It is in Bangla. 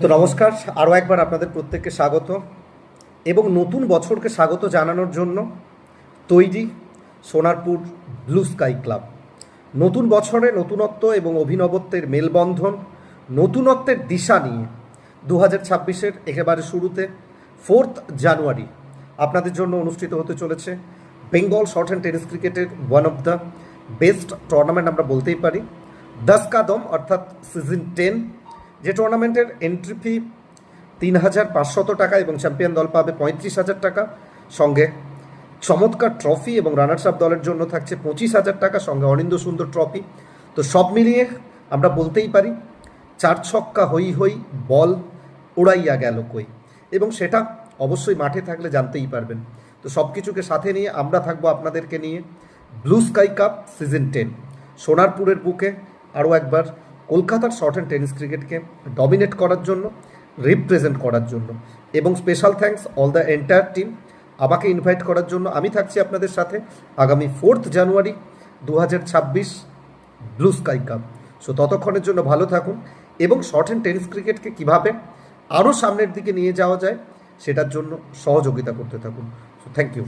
তো নমস্কার, আরও একবার আপনাদের প্রত্যেককে স্বাগত এবং নতুন বছরকে স্বাগত জানানোর জন্য তৈরি সোনারপুর ব্লু স্কাই ক্লাব। নতুন বছরে নতুনত্ব এবং অভিনবত্বের মেলবন্ধন, নতুনত্বের দিশা নিয়ে 2026-এর একেবারে শুরুতে 4th জানুয়ারি আপনাদের জন্য অনুষ্ঠিত হতে চলেছে বেঙ্গল শর্ট অ্যান্ড টেনিস ক্রিকেটের one of the best tournament আমরা বলতেই পারি, দাস কাদম অর্থাৎ সিজন 10, যে টুর্নামেন্টের এন্ট্রি ফি 3,500 টাকা এবং চ্যাম্পিয়ন দল পাবে 35,000 টাকা, সঙ্গে চমৎকার ট্রফি এবং রানার্স আপ দলের জন্য থাকছে 25,000 টাকা, সঙ্গে অনিন্দ সুন্দর ট্রফি। তো সব মিলিয়ে আমরা বলতেই পারি 4 ছক্কা হই হই বল উড়াইয়া গেল কই, এবং সেটা অবশ্যই মাঠে থাকলে জানতেই পারবেন। তো সব কিছুকে সাথে নিয়ে আমরা থাকবো আপনাদেরকে নিয়ে ব্লু স্কাই কাপ সিজন 10 সোনারপুরের বুকে আরও একবার কলকাতার শর্ট অ্যান্ড টেনিস ক্রিকেটকে ডমিনেট করার জন্য, রিপ্রেজেন্ট করার জন্য। এবং special thanks all the entire team আমাকে ইনভাইট করার জন্য। আমি থাকছি আপনাদের সাথে আগামী 4th জানুয়ারি 2026 ব্লু স্কাই কাপ। সো ততক্ষণের জন্য ভালো থাকুন এবং শর্ট অ্যান্ড টেনিস ক্রিকেটকে কীভাবে আরও সামনের দিকে নিয়ে যাওয়া যায় সেটার জন্য সহযোগিতা করতে থাকুন। So thank you.